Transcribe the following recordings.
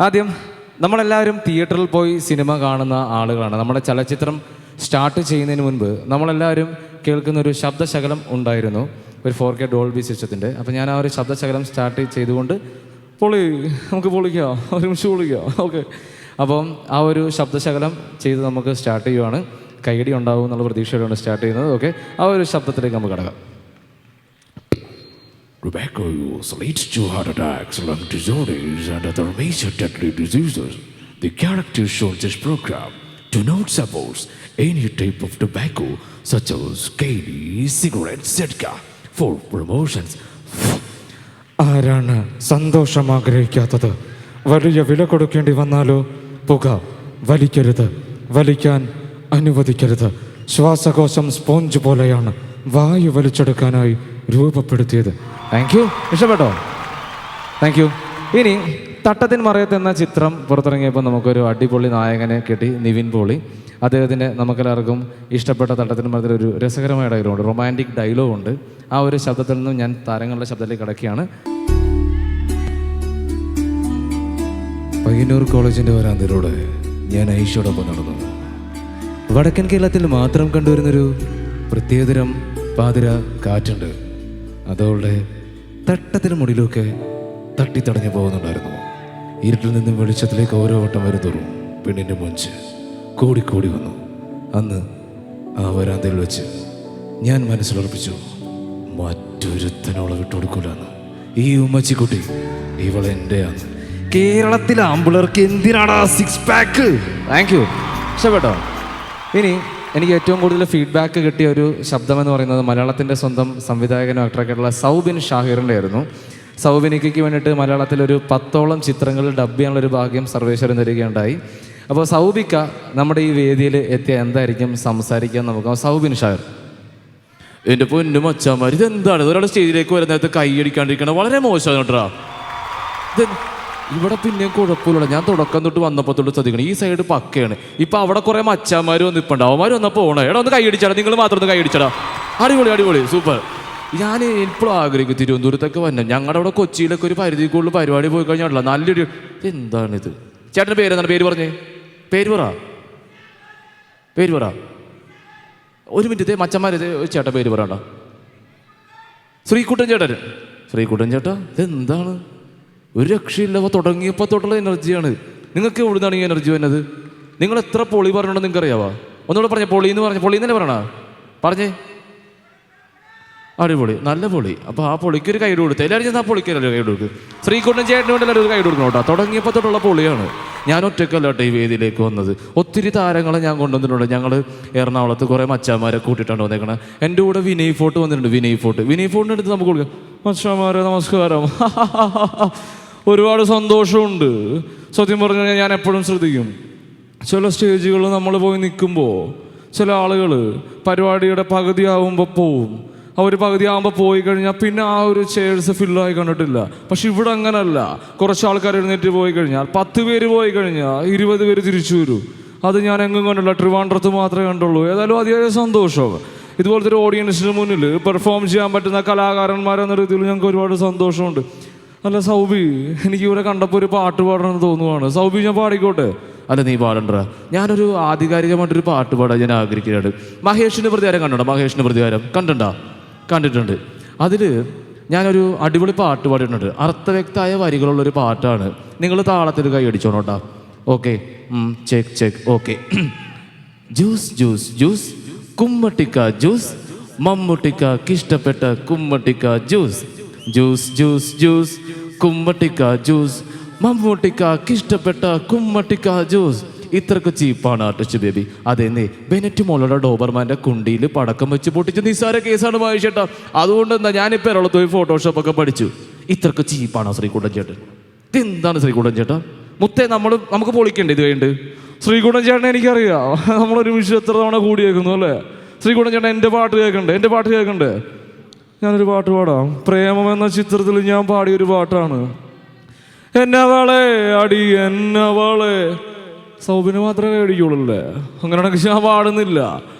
ആദ്യം നമ്മളെല്ലാവരും തിയേറ്ററിൽ പോയി സിനിമ കാണുന്ന ആളുകളാണ്. നമ്മുടെ ചലച്ചിത്രം സ്റ്റാർട്ട് ചെയ്യുന്നതിന് മുൻപ് നമ്മളെല്ലാവരും കേൾക്കുന്ന ഒരു ശബ്ദശകലം ഉണ്ടായിരുന്നു, ഒരു 4K ഡോൾബി സിസ്റ്റത്തിൻ്റെ. അപ്പോൾ ഞാൻ ആ ഒരു ശബ്ദശകലം സ്റ്റാർട്ട് ചെയ്തുകൊണ്ട് നമുക്ക് പൊളിക്കാം, ഒരു നിമിഷം പൊളിക്കാം, ഓക്കെ. അപ്പം ആ ഒരു ശബ്ദശകലം ചെയ്ത് നമുക്ക് സ്റ്റാർട്ട് ചെയ്യുവാണ്. കൈയടി ഉണ്ടാവും എന്നുള്ള പ്രതീക്ഷയോടെയാണ് സ്റ്റാർട്ട് ചെയ്യുന്നത്. ഓക്കെ, ആ ഒരു ശബ്ദത്തിലേക്ക് നമുക്ക് കടക്കാം. Rebecca leads to heart attacks, lung disorders, and other major deadly diseases. The characters shown in this program do not support any type of tobacco, such as Kaili, cigarettes, etc. For promotions. ആരാണ് സന്തോഷം ആഗ്രഹിക്കാത്തത്? വലിയ വില കൊടുക്കേണ്ടി വന്നാലോ പുക വലിക്കരുത്, വലിക്കാൻ അനുവദിക്കരുത്. ശ്വാസകോശം സ്പോഞ്ച് പോലെയാണ്, വായു വലിച്ചെടുക്കാനായി രൂപപ്പെടുത്തിയത്. താങ്ക് യു, ഇഷ്ടപ്പെട്ടോ? Thank you. ഇനി തട്ടത്തിൻ മറയത്ത് എന്ന ചിത്രം പുറത്തിറങ്ങിയപ്പോൾ നമുക്കൊരു അടിപൊളി നായകനെ കിട്ടി, നിവിൻ പോളി. അദ്ദേഹത്തിൻ്റെ നമുക്കെല്ലാവർക്കും ഇഷ്ടപ്പെട്ട തട്ടത്തിൻ മറയത്തിൽ ഒരു രസകരമായ ഡയലോഗുണ്ട്, റൊമാൻറ്റിക് ഡയലോഗുണ്ട്. ആ ഒരു ശബ്ദത്തിൽ നിന്നും ഞാൻ താരങ്ങളുടെ ശബ്ദത്തിലേക്ക് കടക്കുകയാണ്. പയ്യന്നൂർ കോളേജിൻ്റെ വരാന്തയിലൂടെ ഞാൻ ഐഷയോടൊപ്പം നടന്നു. വടക്കൻ കേരളത്തിൽ മാത്രം കണ്ടുവരുന്നൊരു പ്രത്യേകതരം പാതിര കാറ്റുണ്ട്. അതവളുടെ തട്ടത്തിന് മുടിയിലൊക്കെ തട്ടിത്തടഞ്ഞു പോകുന്നുണ്ടായിരുന്നു. ഇരുട്ടിൽ നിന്നും വെളിച്ചത്തിലേക്ക് ഓരോ വട്ടം വരുന്തോറും പെണ്ണിൻ്റെ മൊഞ്ച് കൂടിക്കൂടി വന്നു. അന്ന് ആ വരാന്തയിൽ വെച്ച് ഞാൻ മനസ്സിലുറപ്പിച്ചു, മറ്റൊരുത്തനോളെ വിട്ടുകൊടുക്കൂലെന്ന്. ഈ ഉമ്മച്ചിക്കുട്ടി ഇവളെൻ്റെയാണ്. കേരളത്തിലെ ആമ്പിളർക്ക് എന്തിനാണ് 6 പാക്ക്? താങ്ക് യു, ഇഷ്ടപ്പെട്ടോ? ഇനി എനിക്ക് ഏറ്റവും കൂടുതൽ ഫീഡ്ബാക്ക് കിട്ടിയ ഒരു ശബ്ദമെന്ന് പറയുന്നത് മലയാളത്തിൻ്റെ സ്വന്തം സംവിധായകനും ആക്ടറൊക്കെ ആയിട്ടുള്ള സൗബിൻ ഷാഹിറിൻ്റെ ആയിരുന്നു. സൗബിനിക്ക് വേണ്ടിയിട്ട് മലയാളത്തിലൊരു 10ഓളം ചിത്രങ്ങൾ ഡബ് ചെയ്യാനുള്ളൊരു ഭാഗ്യം സർവേശ്വരൻ തരികയുണ്ടായി. അപ്പോൾ സൗബിക്ക നമ്മുടെ ഈ വേദിയിൽ എത്തിയ എന്തായിരിക്കും സംസാരിക്കാൻ നമുക്ക്. സൗബിൻ ഷാഹിർ. എൻ്റെ പൊന്നു മച്ചാമാർ, ഇതെന്താണ് ഒരാൾ സ്റ്റേജിലേക്ക് വരുന്ന നേരത്തെ കൈയടിക്കാണ്ടിരിക്കണം, വളരെ മോശമാണ് കേട്ടോ. ഇവിടെ പിന്നെ കുഴപ്പമില്ല, ഞാൻ തുടക്കം തൊട്ട് വന്നപ്പോൾ തൊട്ട് ശ്രദ്ധിക്കണം, ഈ സൈഡ് പക്കയാണ്. ഇപ്പം അവിടെ കുറേ മച്ചാന്മാർ വന്നിപ്പുണ്ട്, അവന്മാർ വന്നപ്പോൾ പോകണം. എടാ ഒന്ന് കൈയടിച്ചാടാ, നിങ്ങൾ മാത്രം ഒന്ന് കൈയടിച്ചാടാ. അടിപൊളി അടിപൊളി, സൂപ്പർ. ഞാൻ ഇപ്പോഴും ആഗ്രഹിക്കും തിരുവനന്തപുരത്തൊക്കെ വന്നെ. ഞങ്ങളുടെ അവിടെ കൊച്ചിയിലൊക്കെ ഒരു പരിധി കൂടുതൽ പരിപാടി പോയി കഴിഞ്ഞാൽ നല്ലൊരു എന്താണിത്. ചേട്ടൻ്റെ പേര് എന്താണ്? പേര് പറഞ്ഞേ, പേര് പറ. ഒരു മിനിറ്റ് മച്ചന്മാർ, ചേട്ടൻ പേര് പറയണ്ട. ശ്രീകുട്ടൻ ചേട്ടാ, ഇതെന്താണ് ഒരു രക്ഷയില്ല. തുടങ്ങിയപ്പോൾ തൊട്ടുള്ള എനർജിയാണ്. നിങ്ങൾക്ക് എവിടുന്നാണ് ഈ എനർജി വരുന്നത്? നിങ്ങൾ എത്ര പൊളി പറഞ്ഞോ നിങ്ങൾക്ക് അറിയാവാ? ഒന്നുകൂടെ പറഞ്ഞേ, പൊളി എന്നല്ലേ പറഞ്ഞേ. അടിപൊളി, നല്ല പൊളി. അപ്പോൾ ആ പൊളിക്ക് ഒരു കൈ കൊടുത്ത് എല്ലാവരും ചെന്ന് ആ പൊളിക്കല്ലോ കൈ കൊടുക്കും. ശ്രീകുട്ടൻ ചേട്ടന് വേണ്ടി എല്ലാവരും കൈ കൊടുക്കണം കേട്ടോ. തുടങ്ങിയപ്പോൾ തൊട്ടുള്ള പൊളിയാണ്. ഞാൻ ഒറ്റക്കല്ല കേട്ടോ ഈ വേദിയിലേക്ക് വന്നത്, ഒത്തിരി താരങ്ങളെ ഞാൻ കൊണ്ടുവന്നിട്ടുണ്ട്. ഞങ്ങൾ എറണാകുളത്ത് കുറേ മച്ചാന്മാരെ കൂട്ടിയിട്ടാണ് വന്നേക്കണം. എൻ്റെ കൂടെ വിനയ് ഫോർട്ട് വന്നിട്ടുണ്ട്. വിനയ് ഫോർട്ടിൻ്റെ അടുത്ത് നമുക്ക് കൊടുക്കാം. മച്ചാന്മാരെ നമസ്കാരം. ഒരുപാട് സന്തോഷമുണ്ട്. സത്യം പറഞ്ഞാൽ ഞാൻ എപ്പോഴും ശ്രദ്ധിക്കും, ചില സ്റ്റേജുകൾ നമ്മൾ പോയി നിൽക്കുമ്പോൾ ചില ആളുകൾ പരിപാടിയുടെ പകുതിയാവുമ്പോൾ പോവും. അവർ പകുതിയാകുമ്പോൾ പോയി കഴിഞ്ഞാൽ പിന്നെ ആ ഒരു ചെയർസ് ഫില്ലായി കണ്ടിട്ടില്ല. പക്ഷെ ഇവിടെ അങ്ങനല്ല. കുറച്ച് ആൾക്കാർ എഴുന്നേറ്റ് പോയി കഴിഞ്ഞാൽ 10 പേര് പോയി കഴിഞ്ഞാൽ 20 പേര് തിരിച്ചു വരും. അത് ഞാൻ എങ്ങും കണ്ടില്ല, ട്രിവാൻഡ്രത്ത് മാത്രമേ കണ്ടുള്ളൂ. ഏതായാലും അതിയായ സന്തോഷം. ഇതുപോലത്തെ ഒരു ഓഡിയൻസിന് മുന്നിൽ പെർഫോം ചെയ്യാൻ പറ്റുന്ന കലാകാരന്മാരെന്ന രീതിയിൽ ഞങ്ങൾക്ക് ഒരുപാട് സന്തോഷമുണ്ട്. അല്ല സൗബി, എനിക്കിവിടെ കണ്ടപ്പോൾ ഒരു പാട്ട് പാടണമെന്ന് തോന്നുവാണ്. സൗബി, ഞാൻ പാടിക്കോട്ടെ? അല്ല, നീ പാടണ്ട. ഞാനൊരു ആധികാരികമായിട്ടൊരു പാട്ട് പാടാൻ ഞാൻ ആഗ്രഹിക്കുന്നുണ്ട്. മഹേഷിൻ്റെ പ്രതികാരം കണ്ടോ? മഹേഷിൻ്റെ പ്രതികാരം കണ്ടിട്ടുണ്ട്. അതിൽ ഞാനൊരു അടിപൊളി പാട്ട് പാടിയിട്ടുണ്ട്. അർത്ഥവ്യക്തമായ വരികളുള്ളൊരു പാട്ടാണ്. നിങ്ങൾ താളത്തിൽ കൈ അടിച്ചോണോട്ടാ. Okay, check okay. ജ്യൂസ് കുമ്മട്ടിക്ക ജ്യൂസ്, മമ്മൂട്ടിക്കിഷ്ടപ്പെട്ട കുമ്മട്ടിക്ക ജ്യൂസ് കുമ്മട്ടിക്ക ജ്യൂസ്, മമ്മൂട്ടിക്കിഷ്ടപ്പെട്ട കുമ്മട്ടിക്ക ജ്യൂസ്. ഇത്രക്ക് ചീപ്പാണ് ആർട്ടിസ്റ്റ് ബേബി. അതെന്നേ ബെനറ്റ് മോളുടെ ഡോബർമാൻ്റെ കുണ്ടിയിൽ പടക്കം വെച്ച് പൊട്ടിച്ച് നിസ്സാര കേസാണ് വായിച്ചേട്ടാ. അതുകൊണ്ട് എന്താ ഞാനിപ്പോൾ എറണാകുളത്ത് പോയി ഫോട്ടോഷോപ്പൊക്കെ പഠിച്ചു. ഇത്രക്ക് ചീപ്പാണോ ശ്രീകുട്ടൻ ചേട്ടൻ? ഇതെന്താണ് ശ്രീകുട്ടൻ ചേട്ടാ? മുത്തേ നമുക്ക് പൊളിക്കണ്ടേ ഇത് കഴിഞ്ഞിട്ട്? ശ്രീകുട്ടൻ ചേട്ടനെ എനിക്കറിയാം, നമ്മളൊരു വിഷയം എത്ര തവണ കൂടിയേക്കുന്നു അല്ലേ? ശ്രീകുട്ടൻ ചേട്ടൻ എൻ്റെ പാട്ട് കേൾക്കണ്ടേ? ഞാനൊരു പാട്ട് പാടാം. പ്രേമം എന്ന ചിത്രത്തിൽ ഞാൻ പാടിയൊരു പാട്ടാണ്. എന്നവളെ അടി എന്നവളെ. സൗബിന് മാത്രമേ അടിക്കുള്ളൂ. അങ്ങനെയാണെങ്കിൽ ഞാൻ പാടുന്നില്ല.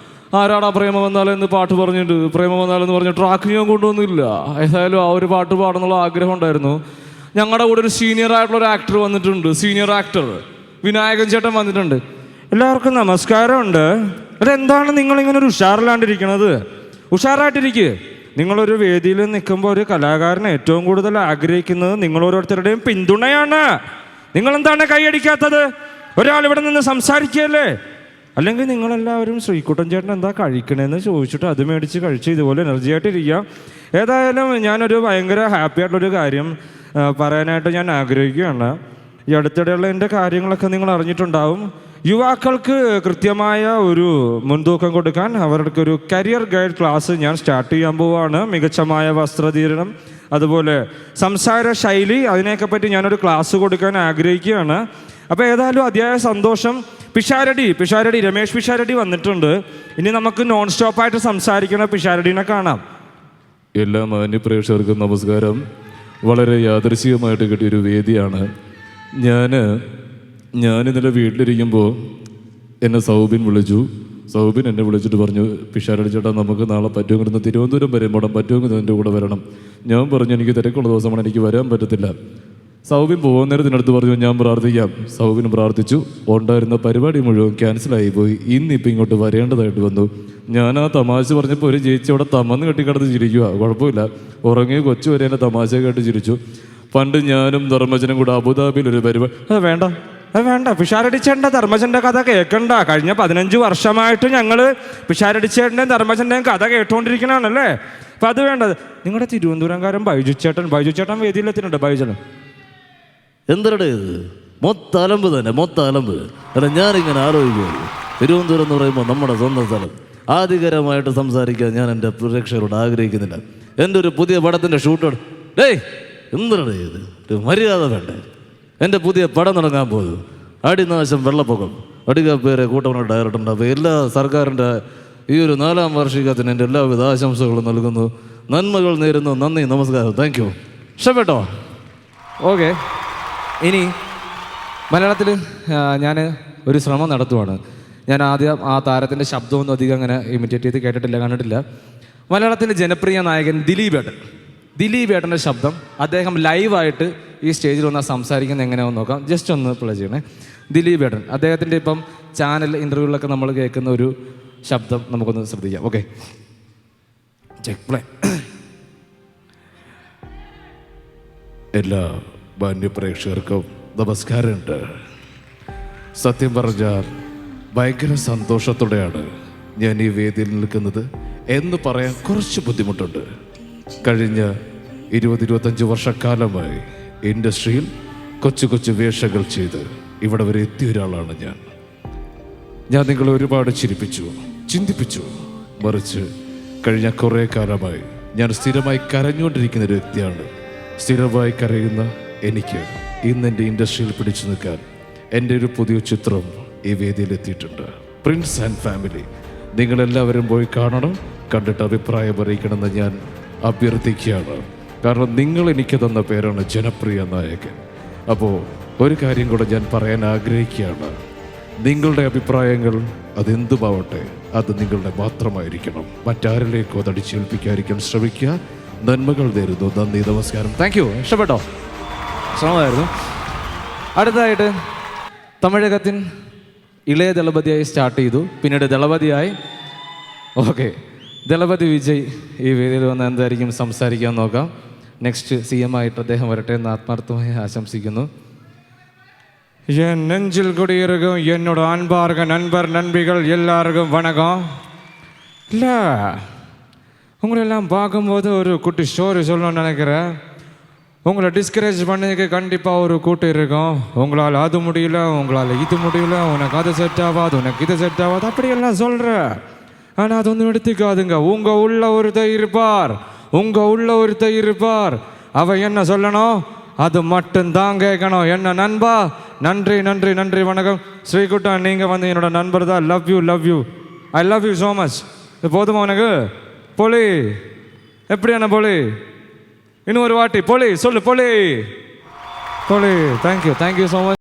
ആരാടാ പ്രേമം വന്നാലെന്ന് പാട്ട് പറഞ്ഞിട്ട് പ്രേമം വന്നാലെന്ന് പറഞ്ഞ ട്രാക്ക് ഞാൻ കൊണ്ടുവന്നില്ല. ഏതായാലും ആ ഒരു പാട്ട് പാടുന്നുള്ള ആഗ്രഹം ഉണ്ടായിരുന്നു. ഞങ്ങളുടെ കൂടെ ഒരു സീനിയർ ആയിട്ടുള്ള ഒരു ആക്ടർ വന്നിട്ടുണ്ട്, സീനിയർ ആക്ടർ വിനായകൻ ചേട്ടൻ വന്നിട്ടുണ്ട്. എല്ലാവർക്കും നമസ്കാരമുണ്ട്. അതെന്താണ് നിങ്ങളിങ്ങനെ ഒരു ഉഷാറിലാണ്ടിരിക്കണത്? ഉഷാറായിട്ടിരിക്കുക. നിങ്ങളൊരു വേദിയിൽ നിൽക്കുമ്പോൾ ഒരു കലാകാരൻ ഏറ്റവും കൂടുതൽ ആഗ്രഹിക്കുന്നത് നിങ്ങളോരോരുത്തരുടെയും പിന്തുണയാണ്. നിങ്ങളെന്താണ് കൈയടിക്കാത്തത്? ഒരാൾ ഇവിടെ നിന്ന് സംസാരിക്കുകയല്ലേ? അല്ലെങ്കിൽ നിങ്ങളെല്ലാവരും ശ്രീകുട്ടൻ ചേട്ടൻ എന്താ കഴിക്കണേന്ന് ചോദിച്ചിട്ട് അത് മേടിച്ച് കഴിച്ച് ഇതുപോലെ എനർജി ആയിട്ടിരിക്കുക. ഏതായാലും ഞാനൊരു ഭയങ്കര ഹാപ്പി ആയിട്ടുള്ളൊരു കാര്യം പറയാനായിട്ട് ഞാൻ ആഗ്രഹിക്കുകയാണ്. ഈ അടുത്തിടെയുള്ള എൻ്റെ കാര്യങ്ങളൊക്കെ നിങ്ങൾ അറിഞ്ഞിട്ടുണ്ടാവും. യുവാക്കൾക്ക് കൃത്യമായ ഒരു മുൻതൂക്കം കൊടുക്കാൻ അവർക്കൊരു കരിയർ ഗൈഡ് ക്ലാസ് ഞാൻ സ്റ്റാർട്ട് ചെയ്യാൻ പോവുകയാണ്. മികച്ചമായ വസ്ത്രധാരണം, അതുപോലെ സംസാര ശൈലി, അതിനെയൊക്കെ പറ്റി ഞാനൊരു ക്ലാസ് കൊടുക്കാൻ ആഗ്രഹിക്കുകയാണ്. അപ്പോൾ ഏതായാലും അതിയായ സന്തോഷം. പിഷാരടി രമേഷ് പിഷാരടി വന്നിട്ടുണ്ട്. ഇനി നമുക്ക് നോൺ സ്റ്റോപ്പായിട്ട് സംസാരിക്കുന്ന പിഷാരടീനെ കാണാം. എല്ലാ മാന്യ പ്രേക്ഷകർക്കും നമസ്കാരം. വളരെ യാദൃശ്ചികമായിട്ട് കിട്ടിയൊരു വേദിയാണ്. ഞാൻ ഇന്നലെ വീട്ടിലിരിക്കുമ്പോൾ എന്നെ സൗബിൻ വിളിച്ചു. സൗബിൻ എന്നെ വിളിച്ചിട്ട് പറഞ്ഞു, പിഷാരടി ചേട്ടാ നമുക്ക് നാളെ പറ്റുമെങ്കിൽ തിരുവനന്തപുരം വരെ പോകണം, പറ്റുമെങ്കിൽ എൻ്റെ കൂടെ വരണം. ഞാൻ പറഞ്ഞു എനിക്ക് തിരക്കുള്ള ദിവസമാണ്, എനിക്ക് വരാൻ പറ്റത്തില്ല. സൗബിൻ പോകുന്നേരത്തിനടുത്ത് പറഞ്ഞു ഞാൻ പ്രാർത്ഥിക്കാം. സൗബിൻ പ്രാർത്ഥിച്ചു. ഉണ്ടായിരുന്ന പരിപാടി മുഴുവൻ ക്യാൻസലായി പോയി. ഇന്നിപ്പോൾ ഇങ്ങോട്ട് വരേണ്ടതായിട്ട് വന്നു. ഞാൻ ആ തമാശ പറഞ്ഞപ്പോൾ ഒരു ചേച്ചി അവിടെ തമന്ന് കെട്ടിക്കിടന്ന് ചിരിക്കുക. കുഴപ്പമില്ല, ഉറങ്ങിയ കൊച്ചു വരെ എന്നെ തമാശ കേട്ട് ചിരിച്ചു. പണ്ട് ഞാനും ധർമ്മജനും കൂടെ അബുദാബിയിൽ ഒരു പരിപാടി വേണ്ട പിഷാരടിച്ചേട്ടൻ്റെ ധർമ്മജൻ്റെ കഥ കേൾക്കണ്ട. കഴിഞ്ഞ 15 വർഷമായിട്ട് ഞങ്ങൾ പിഷാരടിച്ചേട്ടൻ്റെയും ധർമ്മജൻ്റെയും കഥ കേട്ടുകൊണ്ടിരിക്കണാണല്ലേ. അപ്പം അത് വേണ്ടത്. നിങ്ങളുടെ തിരുവനന്തപുരംകാരൻ ബൈജു ചേട്ടൻ വേദിയിലെത്തിയിട്ടുണ്ട്. ബൈജുന് എന്തരടേ ഇത്? മൊത്തലമ്പ് തന്നെ, മൊത്തലമ്പ്. അല്ല, ഞാനിങ്ങനെ ആലോചിക്കുകയുള്ളൂ. തിരുവനന്തപുരം എന്ന് പറയുമ്പോൾ നമ്മുടെ സ്വന്തം സ്ഥലം. ആധികാരമായിട്ട് സംസാരിക്കാൻ ഞാൻ എൻ്റെ പ്രേക്ഷകരോട് ആഗ്രഹിക്കുന്നില്ല. എൻ്റെ ഒരു പുതിയ പടത്തിൻ്റെ ഷൂട്ടോട് എന്തരടേ ഇത്? ഒരു മര്യാദ വേണ്ടേ? എൻ്റെ പുതിയ പടം തുടങ്ങാൻ പോകുന്നു. അടിനാശം വെള്ളപ്പൊക്കം അടികപ്പേരെ കൂട്ടവണ ഡയറക്ടറുണ്ട്. അപ്പോൾ എല്ലാ സർക്കാരിൻ്റെ ഈ ഒരു 4ാം വാർഷികത്തിന് എൻ്റെ എല്ലാവിധ ആശംസകളും നൽകുന്നു. നന്മകൾ നേരുന്നു. നന്ദി, നമസ്കാരം, താങ്ക് യു. ഇഷ്ടപ്പെട്ടോ? ഓക്കെ, ഇനി മലയാളത്തിൽ ഞാൻ ഒരു ശ്രമം നടത്തുവാണ്. ഞാൻ ആദ്യം ആ താരത്തിൻ്റെ ശബ്ദമൊന്നും അധികം അങ്ങനെ ഇമിറ്റേറ്റ് ചെയ്ത് കേട്ടിട്ടില്ല, കണ്ടിട്ടില്ല. മലയാളത്തിൻ്റെ ജനപ്രിയ നായകൻ ദിലീപ് ഏട്ടൻ്റെ ശബ്ദം അദ്ദേഹം ലൈവായിട്ട് ഈ സ്റ്റേജിൽ വന്നാൽ സംസാരിക്കുന്നത് എങ്ങനെയാണെന്ന് നോക്കാം. ജസ്റ്റ് ഒന്ന് പ്ലേ ചെയ്യണേ. ദിലീപ് ഏട്ടൻ അദ്ദേഹത്തിൻ്റെ ഇപ്പം ചാനൽ ഇൻ്റർവ്യൂകളിലൊക്കെ നമ്മൾ കേൾക്കുന്ന ഒരു ശബ്ദം നമുക്കൊന്ന് ശ്രദ്ധിക്കാം. Okay, check play. എല്ലാ മാന്യപ്രേക്ഷകർക്കും നമസ്കാരമുണ്ട്. സത്യം പറഞ്ഞാൽ ഭയങ്കര സന്തോഷത്തോടെയാണ് ഞാൻ ഈ വേദിയിൽ നിൽക്കുന്നത് എന്ന് പറയാൻ കുറച്ച് ബുദ്ധിമുട്ടുണ്ട്. കഴിഞ്ഞ 20-25 വർഷക്കാലമായി ഇൻഡസ്ട്രിയിൽ കൊച്ചു വേഷങ്ങൾ ചെയ്ത് ഇവിടെ വരെ എത്തിയ ഒരാളാണ് ഞാൻ നിങ്ങളെ ഒരുപാട് ചിന്തിപ്പിച്ചു. മറിച്ച് കഴിഞ്ഞ കുറേ കാലമായി ഞാൻ സ്ഥിരമായി കരഞ്ഞുകൊണ്ടിരിക്കുന്ന ഒരു വ്യക്തിയാണ്. സ്ഥിരമായി കരയുന്ന എനിക്ക് ഇന്ന് എൻ്റെ ഇൻഡസ്ട്രിയിൽ പിടിച്ചു നിൽക്കാൻ എൻ്റെ ഒരു പുതിയ ചിത്രം ഈ വേദിയിലെത്തിയിട്ടുണ്ട്. Prince and family. നിങ്ങളെല്ലാവരും പോയി കാണണം, കണ്ടിട്ട് അഭിപ്രായം അറിയിക്കണമെന്ന് ഞാൻ അഭ്യർത്ഥിക്കുകയാണ്. കാരണം നിങ്ങൾ എനിക്ക് തന്ന പേരാണ് ജനപ്രിയ നായകൻ. അപ്പോൾ ഒരു കാര്യം കൂടെ ഞാൻ പറയാൻ ആഗ്രഹിക്കുകയാണ്. നിങ്ങളുടെ അഭിപ്രായങ്ങൾ അതെന്തുമാവട്ടെ, അത് നിങ്ങളുടെ മാത്രമായിരിക്കണം. മറ്റാരിലേക്കോ അത് അടിച്ചേൽപ്പിക്കാതിരിക്കാൻ ശ്രമിക്കുക. നന്മകൾ നേരുന്നു. നന്ദി, നമസ്കാരം, താങ്ക് യു. ഇഷ്ടപ്പെട്ടോ? ശ്രമമായിരുന്നു. അടുത്തതായിട്ട് തമിഴകത്തിൻ ഇളയ ദളപതിയായി സ്റ്റാർട്ട് ചെയ്തു, പിന്നീട് ദളപതിയായി. ഓക്കെ, ദളപതി വിജയ് ഈ വേദിയിൽ വന്ന് എന്തായിരിക്കും സംസാരിക്കാൻ നോക്കാം. നെക്സ്റ്റ് CM ആയിട്ട് അദ്ദേഹം വരട്ടെ എന്ന് ആത്മാർത്ഥമായി ആശംസിക്കുന്നു. என் நெஞ்சில் குடியிருக்கும் என்னோட அன்பார்க நண்பர் நண்பிகள் எல்லாருக்கும் வணக்கம். இல்லை, உங்களெல்லாம் பார்க்கும்போது ஒரு குட்டி ஸ்டோரி சொல்லணும்னு நினைக்கிறேன். உங்களை டிஸ்கரேஜ் பண்ணதுக்கு கண்டிப்பாக ஒரு கூட்டம் இருக்கும். உங்களால் அது முடியல, உங்களால் இது முடியல, உனக்கு அது செட் ஆகாது, உனக்கு இது செட் ஆகாது, அப்படியெல்லாம் சொல்கிறேன். ஆனால் அது ஒன்றும் எடுத்துக்காதுங்க. உங்கள் உள்ள ஒருத்தர் இருப்பார். அவ என்ன சொல்லணும் அது மட்டும்தான் கேட்கணும். என்ன நண்பா, நன்றி நன்றி நன்றி, வணக்கம். ஸ்ரீகுட்டா, நீங்கள் வந்து என்னோட நண்பர் தான். Love you, I love you so much. இது போதுமா உனக்கு? பொலி எப்படியான பொலி? இன்னும் ஒரு வாட்டி பொலி சொல்லு, பொலி. Thank you so much.